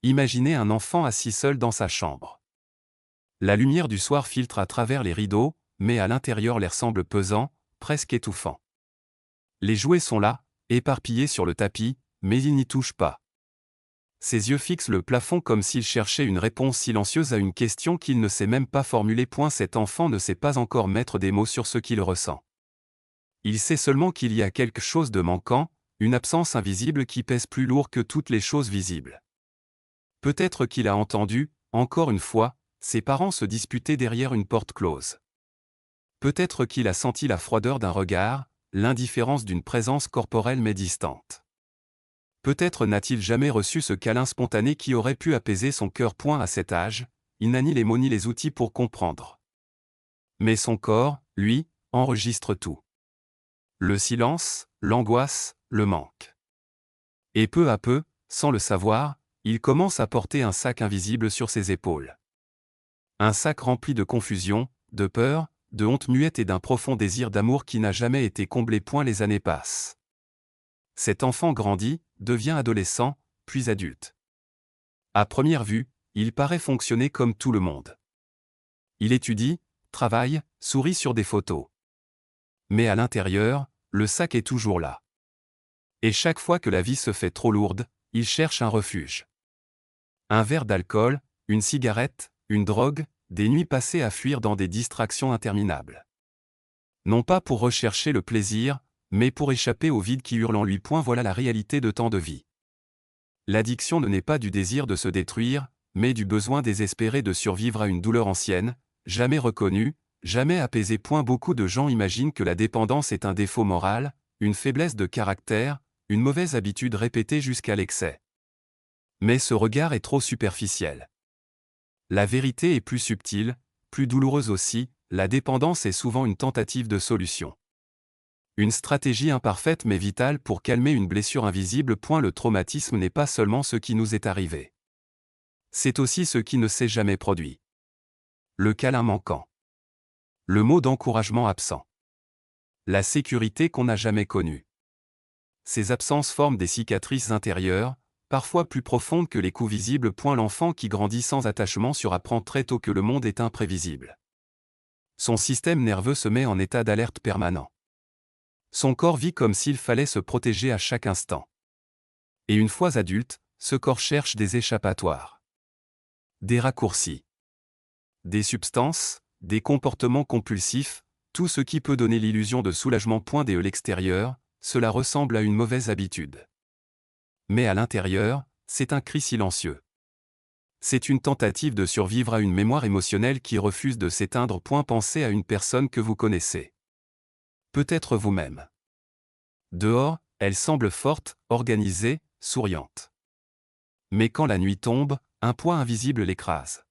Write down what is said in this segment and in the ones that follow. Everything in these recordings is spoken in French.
Imaginez un enfant assis seul dans sa chambre. La lumière du soir filtre à travers les rideaux, mais à l'intérieur l'air semble pesant, presque étouffant. Les jouets sont là, éparpillés sur le tapis, mais il n'y touche pas. Ses yeux fixent le plafond comme s'il cherchait une réponse silencieuse à une question qu'il ne sait même pas formuler. Cet enfant ne sait pas encore mettre des mots sur ce qu'il ressent. Il sait seulement qu'il y a quelque chose de manquant, une absence invisible qui pèse plus lourd que toutes les choses visibles. Peut-être qu'il a entendu, encore une fois, ses parents se disputer derrière une porte close. Peut-être qu'il a senti la froideur d'un regard, l'indifférence d'une présence corporelle mais distante. Peut-être n'a-t-il jamais reçu ce câlin spontané qui aurait pu apaiser son cœur. À cet âge, il n'a ni les mots ni les outils pour comprendre. Mais son corps, lui, enregistre tout. Le silence, l'angoisse, le manque. Et peu à peu, sans le savoir, il commence à porter un sac invisible sur ses épaules. Un sac rempli de confusion, de peur, de honte muette et d'un profond désir d'amour qui n'a jamais été comblé. Les années passent. Cet enfant grandit, devient adolescent, puis adulte. À première vue, il paraît fonctionner comme tout le monde. Il étudie, travaille, sourit sur des photos. Mais à l'intérieur, le sac est toujours là. Et chaque fois que la vie se fait trop lourde, il cherche un refuge. Un verre d'alcool, une cigarette, une drogue, des nuits passées à fuir dans des distractions interminables. Non pas pour rechercher le plaisir, mais pour échapper au vide qui hurle en lui. Voilà la réalité de tant de vies. L'addiction ne naît pas du désir de se détruire, mais du besoin désespéré de survivre à une douleur ancienne, jamais reconnue, jamais apaisée. Beaucoup de gens imaginent que la dépendance est un défaut moral, une faiblesse de caractère, une mauvaise habitude répétée jusqu'à l'excès. Mais ce regard est trop superficiel. La vérité est plus subtile, plus douloureuse aussi, la dépendance est souvent une tentative de solution. Une stratégie imparfaite mais vitale pour calmer une blessure invisible. Le traumatisme n'est pas seulement ce qui nous est arrivé. C'est aussi ce qui ne s'est jamais produit. Le câlin manquant. Le mot d'encouragement absent. La sécurité qu'on n'a jamais connue. Ces absences forment des cicatrices intérieures, parfois plus profondes que les coups visibles. L'enfant qui grandit sans attachement surapprend très tôt que le monde est imprévisible. Son système nerveux se met en état d'alerte permanent. Son corps vit comme s'il fallait se protéger à chaque instant. Et une fois adulte, ce corps cherche des échappatoires. Des raccourcis. Des substances, des comportements compulsifs, tout ce qui peut donner l'illusion de soulagement. Dès l'extérieur, cela ressemble à une mauvaise habitude. Mais à l'intérieur, c'est un cri silencieux. C'est une tentative de survivre à une mémoire émotionnelle qui refuse de s'éteindre. Pensez à une personne que vous connaissez. Peut-être vous-même. Dehors, elle semble forte, organisée, souriante. Mais quand la nuit tombe, un poids invisible l'écrase.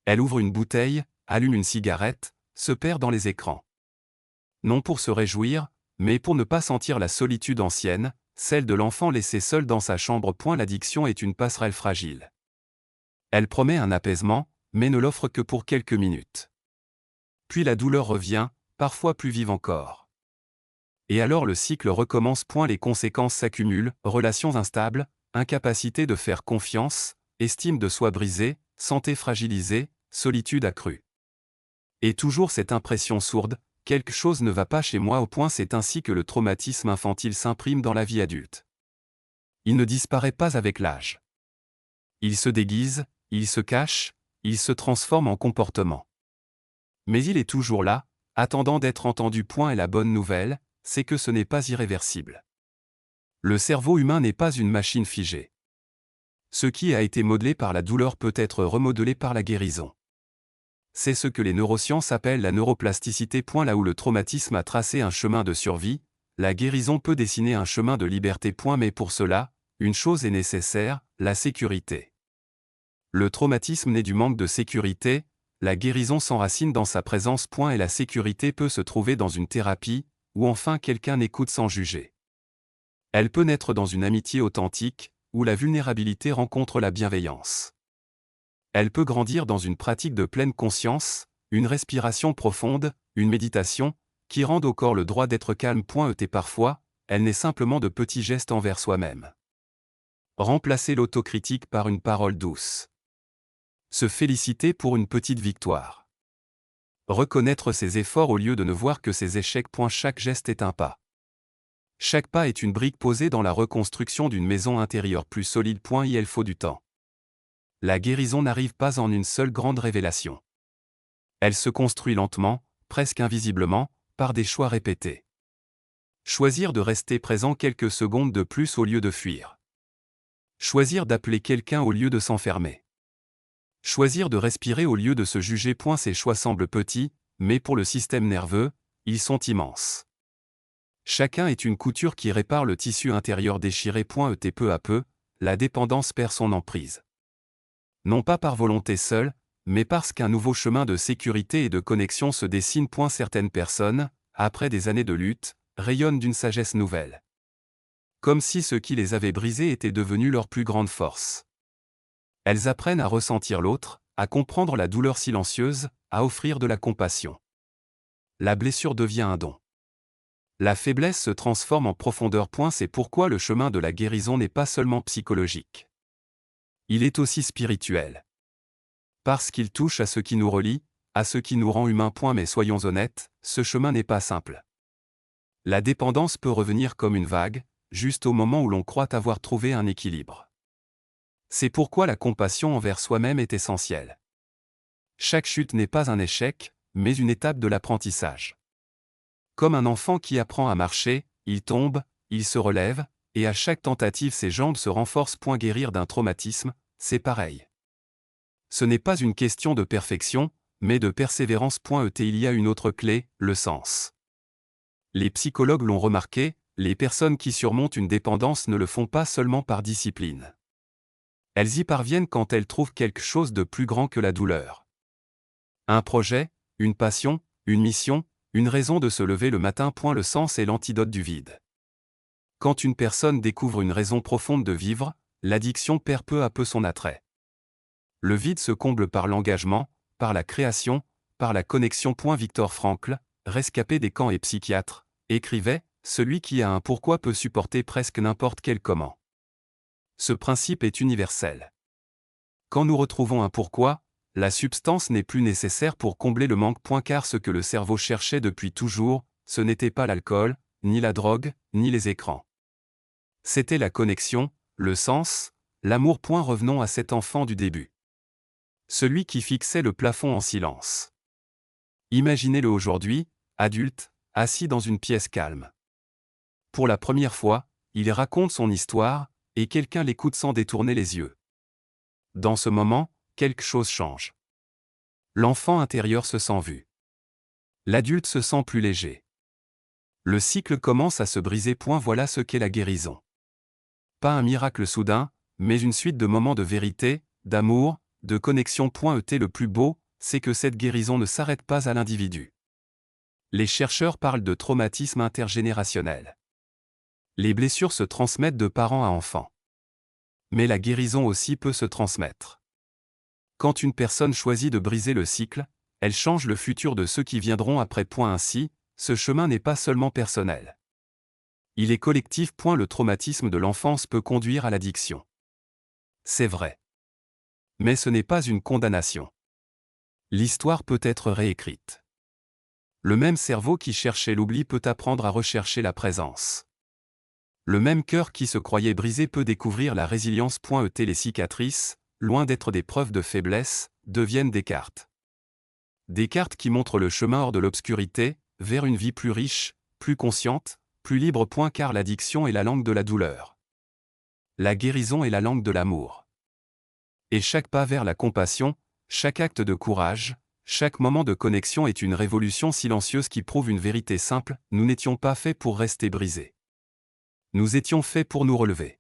Elle ouvre une bouteille, allume une cigarette, se perd dans les écrans. Non pour se réjouir, mais pour ne pas sentir la solitude ancienne, celle de l'enfant laissé seul dans sa chambre. L'addiction est une passerelle fragile. Elle promet un apaisement, mais ne l'offre que pour quelques minutes. Puis la douleur revient, parfois plus vive encore. Et alors le cycle recommence. Les conséquences s'accumulent, relations instables, incapacité de faire confiance, estime de soi brisée, santé fragilisée, solitude accrue. Et toujours cette impression sourde, quelque chose ne va pas chez moi. C'est ainsi que le traumatisme infantile s'imprime dans la vie adulte. Il ne disparaît pas avec l'âge. Il se déguise, il se cache, il se transforme en comportement. Mais il est toujours là, attendant d'être entendu. Et la bonne nouvelle, c'est que ce n'est pas irréversible. Le cerveau humain n'est pas une machine figée. Ce qui a été modelé par la douleur peut être remodelé par la guérison. C'est ce que les neurosciences appellent la neuroplasticité. Là où le traumatisme a tracé un chemin de survie, la guérison peut dessiner un chemin de liberté. Mais pour cela, une chose est nécessaire, la sécurité. Le traumatisme naît du manque de sécurité, la guérison s'enracine dans sa présence. Et la sécurité peut se trouver dans une thérapie, où enfin quelqu'un écoute sans juger. Elle peut naître dans une amitié authentique, où la vulnérabilité rencontre la bienveillance. Elle peut grandir dans une pratique de pleine conscience, une respiration profonde, une méditation, qui rendent au corps le droit d'être calme. Et parfois, elle naît simplement de petits gestes envers soi-même. Remplacer l'autocritique par une parole douce. Se féliciter pour une petite victoire. Reconnaître ses efforts au lieu de ne voir que ses échecs. Chaque geste est un pas. Chaque pas est une brique posée dans la reconstruction d'une maison intérieure plus solide. Il faut du temps. La guérison n'arrive pas en une seule grande révélation. Elle se construit lentement, presque invisiblement, par des choix répétés. Choisir de rester présent quelques secondes de plus au lieu de fuir. Choisir d'appeler quelqu'un au lieu de s'enfermer. Choisir de respirer au lieu de se juger. Ces choix semblent petits, mais pour le système nerveux, ils sont immenses. Chacun est une couture qui répare le tissu intérieur déchiré. Peu à peu, la dépendance perd son emprise. Non pas par volonté seule, mais parce qu'un nouveau chemin de sécurité et de connexion se dessine. Certaines personnes, après des années de lutte, rayonnent d'une sagesse nouvelle. Comme si ce qui les avait brisés était devenu leur plus grande force. Elles apprennent à ressentir l'autre, à comprendre la douleur silencieuse, à offrir de la compassion. La blessure devient un don. La faiblesse se transforme en profondeur. C'est pourquoi le chemin de la guérison n'est pas seulement psychologique. Il est aussi spirituel. Parce qu'il touche à ce qui nous relie, à ce qui nous rend humains. Mais soyons honnêtes, ce chemin n'est pas simple. La dépendance peut revenir comme une vague, juste au moment où l'on croit avoir trouvé un équilibre. C'est pourquoi la compassion envers soi-même est essentielle. Chaque chute n'est pas un échec, mais une étape de l'apprentissage. Comme un enfant qui apprend à marcher, il tombe, il se relève, et à chaque tentative ses jambes se renforcent. Guérir d'un traumatisme, c'est pareil. Ce n'est pas une question de perfection, mais de persévérance. Il y a une autre clé, le sens. Les psychologues l'ont remarqué, les personnes qui surmontent une dépendance ne le font pas seulement par discipline. Elles y parviennent quand elles trouvent quelque chose de plus grand que la douleur. Un projet, une passion, une mission, une raison de se lever le matin. Le sens est l'antidote du vide. Quand une personne découvre une raison profonde de vivre, l'addiction perd peu à peu son attrait. Le vide se comble par l'engagement, par la création, par la connexion. Viktor Frankl, rescapé des camps et psychiatre, écrivait « Celui qui a un pourquoi peut supporter presque n'importe quel comment ». Ce principe est universel. Quand nous retrouvons un pourquoi, la substance n'est plus nécessaire pour combler le manque. Car ce que le cerveau cherchait depuis toujours, ce n'était pas l'alcool, ni la drogue, ni les écrans. C'était la connexion, le sens, l'amour. Revenons à cet enfant du début. Celui qui fixait le plafond en silence. Imaginez-le aujourd'hui, adulte, assis dans une pièce calme. Pour la première fois, il raconte son histoire, et quelqu'un l'écoute sans détourner les yeux. Dans ce moment, quelque chose change. L'enfant intérieur se sent vu. L'adulte se sent plus léger. Le cycle commence à se briser. Voilà ce qu'est la guérison. Pas un miracle soudain, mais une suite de moments de vérité, d'amour, de connexion. Le plus beau, c'est que cette guérison ne s'arrête pas à l'individu. Les chercheurs parlent de traumatisme intergénérationnel. Les blessures se transmettent de parents à enfants. Mais la guérison aussi peut se transmettre. Quand une personne choisit de briser le cycle, elle change le futur de ceux qui viendront après. Ainsi, ce chemin n'est pas seulement personnel. Il est collectif. Le traumatisme de l'enfance peut conduire à l'addiction. C'est vrai. Mais ce n'est pas une condamnation. L'histoire peut être réécrite. Le même cerveau qui cherchait l'oubli peut apprendre à rechercher la présence. Le même cœur qui se croyait brisé peut découvrir la résilience. Les cicatrices, loin d'être des preuves de faiblesse, deviennent des cartes. Des cartes qui montrent le chemin hors de l'obscurité, vers une vie plus riche, plus consciente, plus libre. Car l'addiction est la langue de la douleur. La guérison est la langue de l'amour. Et chaque pas vers la compassion, chaque acte de courage, chaque moment de connexion est une révolution silencieuse qui prouve une vérité simple, nous n'étions pas faits pour rester brisés. Nous étions faits pour nous relever.